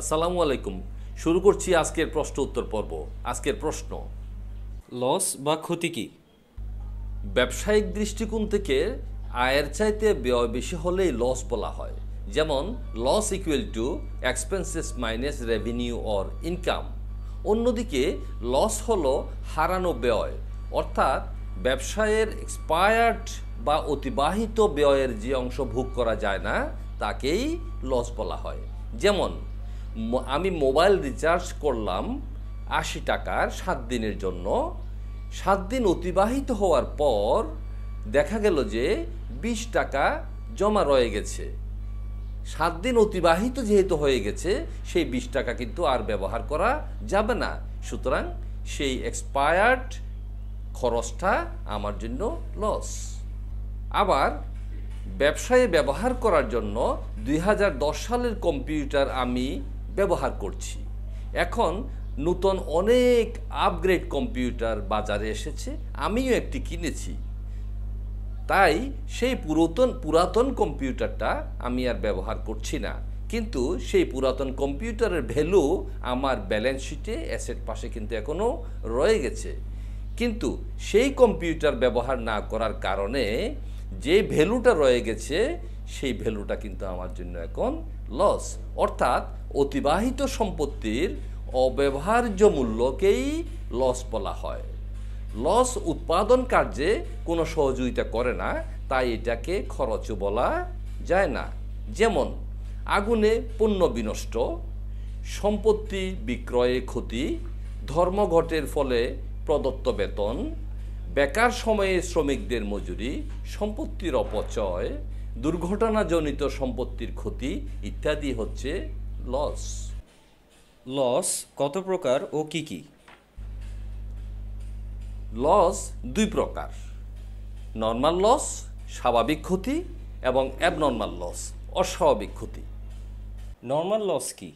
আসসালামু আলাইকুম। শুরু করছি আজকের প্রশ্ন উত্তর পর্ব। আজকের প্রশ্ন, লস বা ক্ষতি কি? ব্যবসায়িক দৃষ্টিকোণ থেকে আয়ের চাইতে ব্যয় বেশি হলেই লস বলা হয়। যেমন loss equal to expenses minus revenue or income. অন্যদিকে লস হলো হারানো ব্যয়, অর্থাৎ ব্যবসায়ের এক্সপায়ার্ড বা অতিবাহিত ব্যয়ের যে অংশ ভোগ করা যায় না তাকেই লস বলা হয়। যেমন আমি মোবাইল রিচার্জ করলাম ৮০ টাকার ৭ দিনের জন্য। ৭ দিন অতিবাহিত হওয়ার পর দেখা গেল যে ২০ টাকা জমা রয়ে গেছে। ৭ দিন অতিবাহিত যেহেতু হয়ে গেছে, সেই ২০ টাকা কিন্তু আর ব্যবহার করা যাবে না। সুতরাং সেই এক্সপায়ার্ড খরচটা আমার জন্য লস। আবার ব্যবসায়ে ব্যবহার করার জন্য ২০১০ সালের কম্পিউটার আমি ব্যবহার করছি। এখন নতুন অনেক আপগ্রেড কম্পিউটার বাজারে এসেছে, আমিও একটি কিনেছি। তাই সেই পুরাতন কম্পিউটারটা আমি আর ব্যবহার করছি না, কিন্তু সেই পুরাতন কম্পিউটারের ভ্যালু আমার ব্যালেন্স শিটে অ্যাসেট পাশে কিন্তু এখনও রয়ে গেছে। কিন্তু সেই কম্পিউটার ব্যবহার না করার কারণে যে ভ্যালুটা রয়ে গেছে, সেই ভ্যালুটা কিন্তু আমার জন্য এখন লস। অর্থাৎ অতিবাহিত সম্পত্তির অব্যবহার্য মূল্যকেই লস বলা হয়। লস উৎপাদন কার্যে কোনো সহযোগিতা করে না, তাই এটাকে খরচও বলা যায় না। যেমন আগুনে পণ্য বিনষ্ট, সম্পত্তি বিক্রয়ে ক্ষতি, ধর্মঘটের ফলে প্রদত্ত বেতন, বেকার সময়ে শ্রমিকদের মজুরি, সম্পত্তির অপচয়, দুর্ঘটনাজনিত সম্পত্তির ক্ষতি ইত্যাদি হচ্ছে লস। লস কত প্রকার ও কি কি? লস দুই প্রকার: নর্মাল লস স্বাভাবিক ক্ষতি এবং অ্যাবনর্মাল লস অস্বাভাবিক ক্ষতি। নর্মাল লস কি?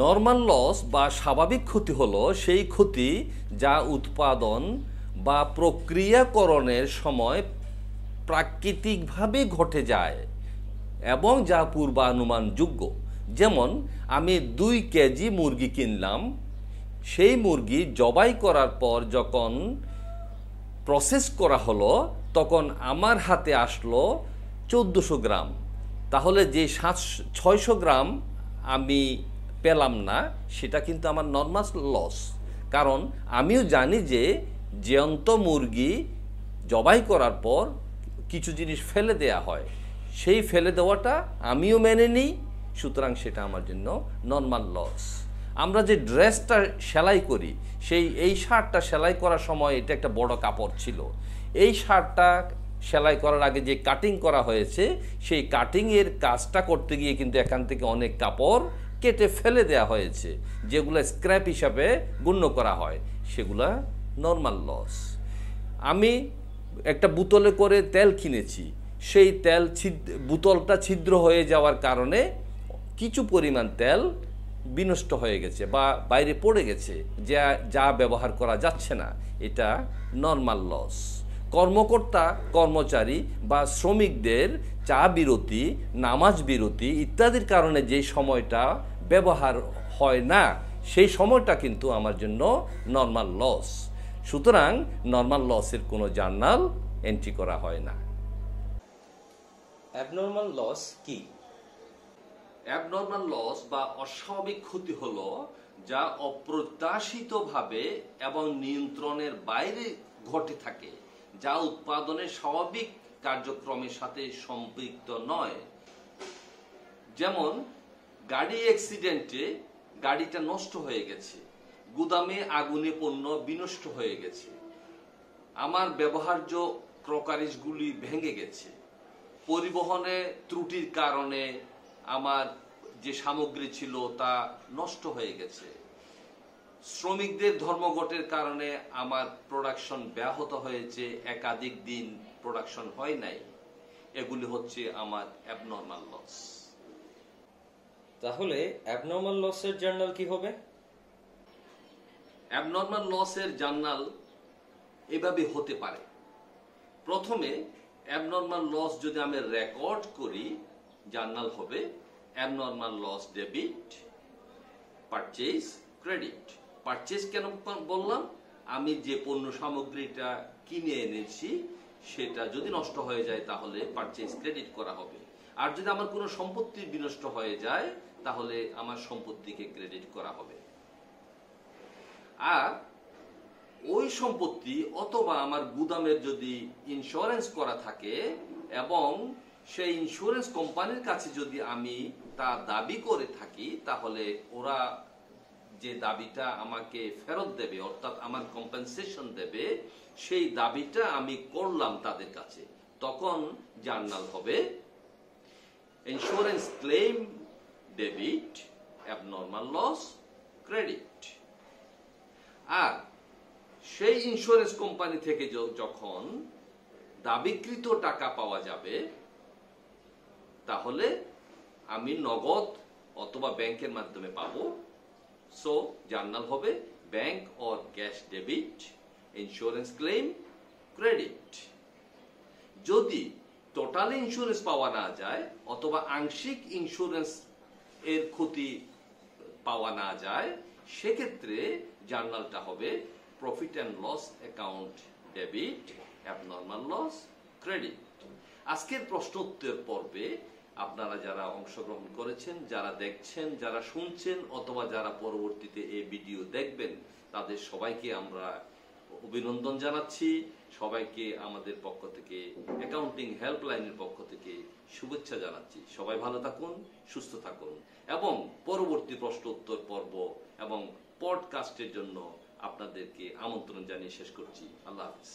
নর্মাল লস বা স্বাভাবিক ক্ষতি হলো সেই ক্ষতি যা উৎপাদন বা প্রক্রিয়াকরণের সময় প্রাকৃতিকভাবে ঘটে যায় এবং যা পূর্বানুমানযোগ্য। যেমন আমি ২ কেজি মুরগি কিনলাম, সেই মুরগি জবাই করার পর যখন প্রসেস করা হলো তখন আমার হাতে আসলো ১৪০০ গ্রাম। তাহলে যে ৬০০ গ্রাম আমি পেলাম না, সেটা কিন্তু আমার নর্মাল লস। কারণ আমিও জানি যে জ্যান্ত মুরগি জবাই করার পর কিছু জিনিস ফেলে দেয়া হয়, সেই ফেলে দেওয়াটা আমিও মেনে নিই, সুতরাং সেটা আমার জন্য নর্মাল লস। আমরা যে ড্রেসটা সেলাই করি, এই শার্টটা সেলাই করার সময় এটা একটা বড় কাপড় ছিল। এই শার্টটা সেলাই করার আগে যে কাটিং করা হয়েছে, সেই কাটিংয়ের কাজটা করতে গিয়ে কিন্তু এখান থেকে অনেক কাপড় কেটে ফেলে দেয়া হয়েছে, যেগুলো স্ক্র্যাপ হিসাবে গণ্য করা হয়, সেগুলা নর্মাল লস। আমি একটা বোতলে করে তেল কিনেছি, সেই তেল বোতলটা ছিদ্র হয়ে যাওয়ার কারণে কিছু পরিমাণ তেল বিনষ্ট হয়ে গেছে বা বাইরে পড়ে গেছে, যা ব্যবহার করা যাচ্ছে না, এটা নর্মাল লস। কর্মকর্তা কর্মচারী বা শ্রমিকদের চা বিরতি, নামাজ বিরতি ইত্যাদির কারণে যে সময়টা ব্যবহার হয় না, সেই সময়টা কিন্তু আমার জন্য নর্মাল লস। সুতরাং নর্মাল লসের কোনো জার্নাল এন্ট্রি করা হয় না। অ্যাবনর্মাল লস কি? অ্যাবনর্মাল লস বা অস্বাভাবিক ক্ষতি হলো যা অপ্রত্যাশিতভাবে এবং নিয়ন্ত্রণের বাইরে ঘটে থাকে, যা উৎপাদনের স্বাভাবিক কার্যক্রমের সাথে সম্পৃক্ত নয়। যেমন গাড়ি অ্যাক্সিডেন্টে গাড়িটা নষ্ট হয়ে গেছে, গুদামে আগুনে পণ্য বিনষ্ট হয়ে গেছে, আমার ব্যবহার্য ক্রকারিজগুলি ভেঙে গেছে, পরিবহনে ত্রুটির কারণে আমার যে সামগ্রী ছিল তা নষ্ট হয়ে গেছে, শ্রমিকদের ধর্মঘটের কারণে আমার প্রোডাকশন ব্যাহত হয়েছে, একাধিক দিন প্রোডাকশন হয় নাই। এগুলি হচ্ছে আমার অ্যাবনর্মাল লস। তাহলে অ্যাবনর্মাল লসের জার্নাল কি হবে? অ্যাবনর্মাল লসের জার্নাল এভাবে হতে পারে। প্রথমে অ্যাবনর্মাল লস যদি আমি রেকর্ড করি, জার্নাল হবে abnormal loss debit, purchase credit. Purchase কেন বললাম? আমি যে পণ্য সামগ্রীটা কিনে এনেছি সেটা যদি নষ্ট হয়ে যায় তাহলে পারচেজ ক্রেডিট করা হবে। আর যদি আমার কোনো সম্পত্তি বিনষ্ট হয়ে যায় তাহলে আমার সম্পত্তিকে ক্রেডিট করা হবে। আর ওই সম্পত্তি অথবা আমার গুদামের যদি ইন্স্যুরেন্স করা থাকে এবং সেই ইন্স্যুরেন্স কোম্পানির কাছে যদি আমি তা দাবি করে থাকি তাহলে ওরা যে দাবিটা আমাকে ফেরত দেবে অর্থাৎ আমার কম্পেনসেশন দেবে, সেই দাবিটা আমি করলাম তাদের কাছে, তখন জার্নাল হবে insurance claim debit, abnormal loss credit. আর সেই ইন্স্যুরেন্স কোম্পানি থেকে যখন দাবিকৃত টাকা পাওয়া যাবে তাহলে আমি নগদ অথবা ব্যাংকের মাধ্যমে পাবো। সো জার্নাল হবে bank or cash debit, insurance claim credit. যদি টোটালি ইন্স্যুরেন্স পাওয়া না যায় অথবা আংশিক ইন্স্যুরেন্স এর ক্ষতি পাওয়া না যায় সেক্ষেত্রে জার্নালটা হবে profit and loss account debit, abnormal loss credit. আজকের প্রশ্ন উত্তর পর্বে আপনারা যারা অংশগ্রহণ করেছেন, যারা দেখছেন, যারা শুনছেন অথবা যারা পরবর্তীতে এই ভিডিও দেখবেন তাদের সবাইকে আমরা অভিনন্দন জানাচ্ছি। সবাইকে আমাদের পক্ষ থেকে, অ্যাকাউন্টিং হেল্পলাইনের পক্ষ থেকে শুভেচ্ছা জানাচ্ছি। সবাই ভালো থাকুন, সুস্থ থাকুন এবং পরবর্তী প্রশ্ন উত্তর পর্ব এবং পডকাস্টের জন্য আপনাদেরকে আমন্ত্রণ জানিয়ে শেষ করছি। আল্লাহ হাফিজ।